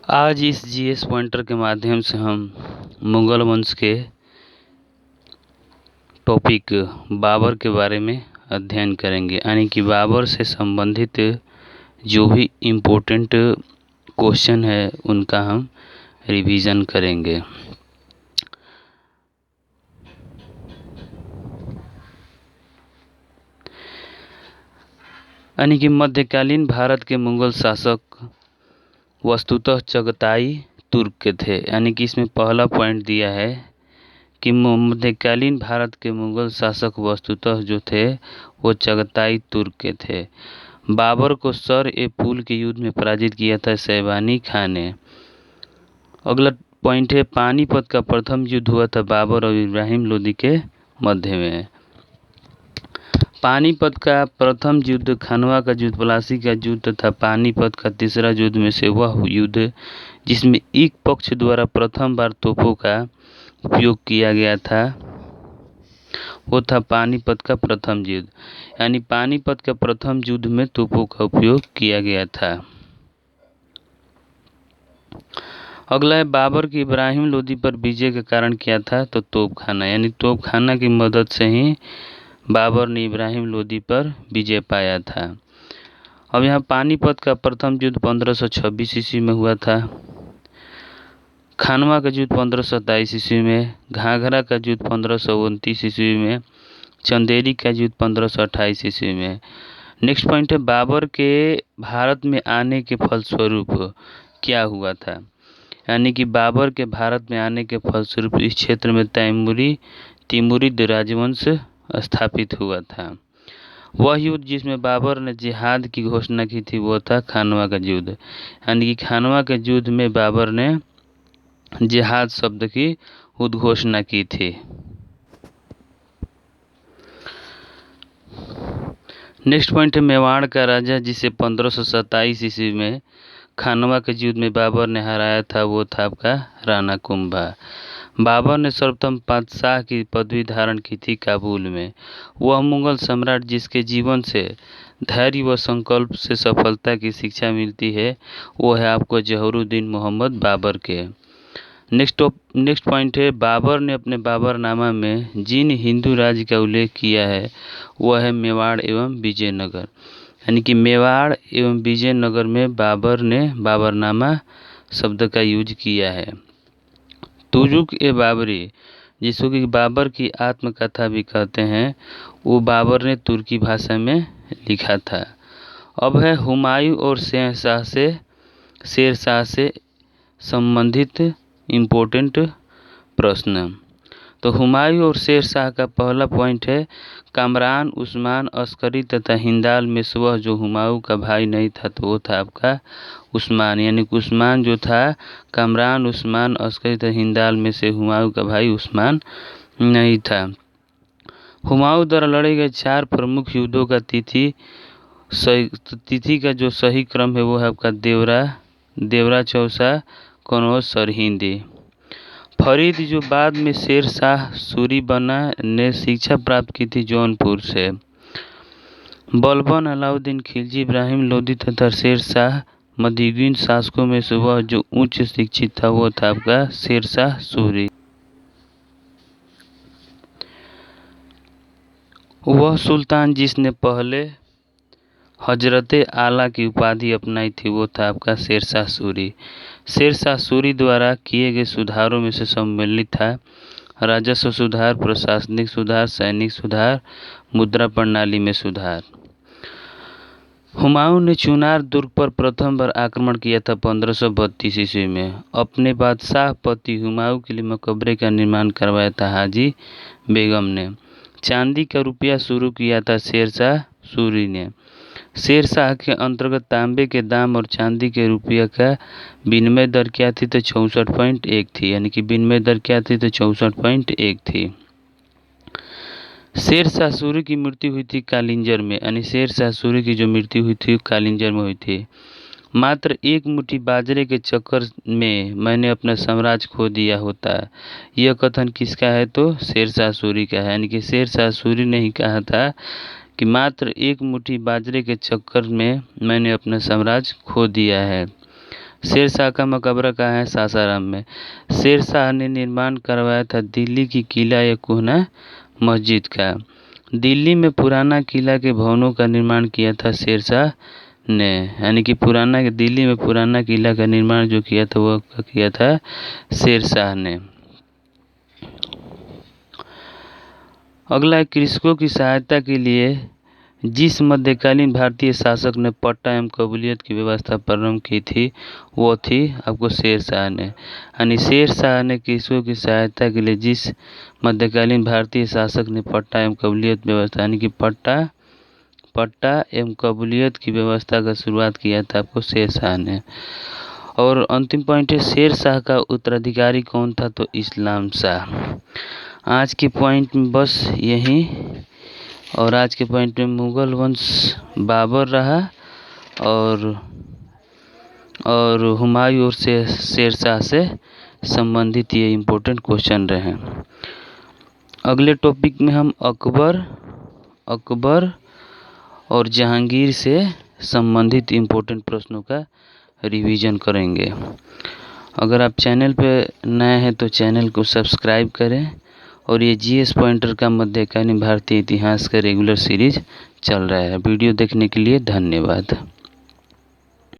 आज इस GS pointer के माध्यम से हम मुगल वंश के टॉपिक बाबर के बारे में अध्ययन करेंगे, यानी कि बाबर से संबंधित जो भी इम्पोर्टेंट क्वेश्चन है उनका हम रिवीजन करेंगे। यानी कि मध्यकालीन भारत के मुगल शासक वस्तुतः चगताई तुर्क के थे। यानी कि इसमें पहला पॉइंट दिया है कि मध्यकालीन भारत के मुगल शासक वस्तुतः जो थे वो चगताई तुर्क के थे। बाबर को सर ए पुल के युद्ध में पराजित किया था शैबानी खान ने। अगला पॉइंट है पानीपत का प्रथम युद्ध हुआ था बाबर और इब्राहिम लोदी के मध्य में। पानीपत का प्रथम युद्ध खानवा का युद्ध, पलासी का युद्ध तथा पानीपत का तीसरा युद्ध में से वह युद्ध जिसमें एक पक्ष द्वारा प्रथम बार तोपों का उपयोग किया गया था वो था पानीपत का प्रथम युद्ध। यानी पानीपत का प्रथम युद्ध में तोपों का उपयोग किया गया था। अगला है बाबर की इब्राहिम लोदी पर विजय का कारण क्या था, तो तोपखाना। यानी तोपखाना की मदद से ही बाबर ने इब्राहिम लोदी पर विजय पाया था। अब यहाँ पानीपत का प्रथम युद्ध 1526 ईस्वी में हुआ था। खानवा का युद्ध 1527 ईस्वी में, घाघरा का युद्ध 1529 ईस्वी में, चंदेरी का युद्ध 1528 ईस्वी में। नेक्स्ट पॉइंट है बाबर के भारत में आने के फलस्वरूप क्या हुआ था। यानी कि बाबर के भारत में आने के फलस्वरूप इस क्षेत्र में तिमुरिद राजवंश स्थापित हुआ था। वह युद्ध जिसमें बाबर ने जिहाद की घोषणा की थी वो था खानवा का युद्ध। यानी कि खानवा के युद्ध में बाबर ने जिहाद शब्द की उद्घोषणा की थी। नेक्स्ट पॉइंट है मेवाड़ का राजा जिसे 1527 ईस्वी में खानवा के युद्ध में बाबर ने हराया था वो था आपका राणा कुंभा। बाबर ने सर्वप्रथम बादशाह की पदवी धारण की थी काबुल में। वह मुगल सम्राट जिसके जीवन से धैर्य व संकल्प से सफलता की शिक्षा मिलती है वो है आपको जहरुद्दीन मोहम्मद बाबर के। नेक्स्ट पॉइंट है बाबर ने अपने बाबरनामा में जिन हिंदू राज्य का उल्लेख किया है वह है मेवाड़ एवं विजयनगर। यानी कि मेवाड़ एवं विजयनगर में बाबर ने बाबरनामा शब्द का यूज किया है। तुजुक ए बाबरी जिसको कि बाबर की आत्मकथा भी कहते हैं वो बाबर ने तुर्की भाषा में लिखा था। अब है हुमायूं और शेरशाह से संबंधित इम्पोर्टेंट प्रश्न। तो हुमायूं और शेरशाह का पहला पॉइंट है कामरान उस्मान अस्करी तथा हिंदाल में से वह जो हुमायूं का भाई नहीं था तो वो था आपका उस्मान। यानी कि उस्मान जो था कामरान उस्मान अस्करी तथा हिंदाल में से हुमायूं का भाई उस्मान नहीं था। हुमायूं द्वारा लड़े गए 4 प्रमुख युद्धों का तिथि का जो सही क्रम है वो है आपका देवरा चौसा कनौज सरहिंदी। फरीद जो बाद में शेरशाह सूरी बना ने शिक्षा प्राप्त की थी जौनपुर से। बलबन अलाउद्दीन खिलजी इब्राहिम लोदी तथा शेरशाह मध्ययुगीन शासकों में से वह जो उच्च शिक्षित था वो था आपका शेरशाह सूरी। वह सुल्तान जिसने पहले हजरते आला की उपाधि अपनाई थी वो था आपका शेरशाह सूरी। शेरशाह सूरी द्वारा किए गए सुधारों में से सम्मिलित था राजस्व सुधार, प्रशासनिक सुधार, सैनिक सुधार, मुद्रा प्रणाली में सुधार। हुमायूं ने चुनार दुर्ग पर प्रथम बार आक्रमण किया था 1532 ईस्वी में। अपने बादशाह पति हुमायूं के लिए मकबरे का निर्माण करवाया था हाजी बेगम ने। चांदी का रुपया शुरू किया था शेरशाह सूरी ने। शेरशाह के अंतर्गत तांबे के दाम और चांदी के रुपया का विनिमय दर क्या थी तो 64.1 थी। यानी कि विनिमय दर क्या थी तो 64.1 थी। शेरशाह सूरी की मृत्यु हुई थी कालिंजर में। यानी शेरशाह सूरी की जो मृत्यु हुई थी कालिंजर में हुई थी। मात्र एक मुट्ठी बाजरे के चक्कर में मैंने अपना साम्राज्य खो दिया होता। यह कथन किसका है तो शेरशाह सूरी का है। यानी कि शेरशाह सूरी ने ही कहा था कि मात्र एक मुट्ठी बाजरे के चक्कर में मैंने अपना साम्राज्य खो दिया है। शेरशाह का मकबरा कहाँ है? सासाराम में। शेरशाह ने निर्माण करवाया था दिल्ली की किला या कोहना मस्जिद का। दिल्ली में पुराना किला के भवनों का निर्माण किया था शेरशाह ने, यानी कि दिल्ली में पुराना किला का निर्माण जो किया था वो किया था शेरशाह ने। अगला, कृषकों की सहायता के लिए जिस मध्यकालीन भारतीय शासक ने पट्टा एवं कबूलियत की व्यवस्था प्रारंभ की थी वो थी आपको शेरशाह ने। यानी शेरशाह ने कृषकों की सहायता के लिए जिस मध्यकालीन भारतीय शासक ने पट्टा एवं कबूलियत व्यवस्था यानी कि पट्टा एवं कबूलियत की व्यवस्था का शुरुआत किया था आपको शेरशाह ने। और अंतिम पॉइंट है, शेरशाह का उत्तराधिकारी कौन था? तो इस्लाम शाह। आज के पॉइंट में बस यही, और आज के पॉइंट में मुगल वंश बाबर रहा और हुमायूं और शेरशाह से संबंधित ये इम्पोर्टेंट क्वेश्चन रहे। अगले टॉपिक में हम अकबर और जहांगीर से संबंधित इम्पोर्टेंट प्रश्नों का रिवीजन करेंगे। अगर आप चैनल पे नए हैं तो चैनल को सब्सक्राइब करें। और ये जीएस पॉइंटर का मध्यकालीन भारतीय इतिहास का रेगुलर सीरीज चल रहा है। वीडियो देखने के लिए धन्यवाद।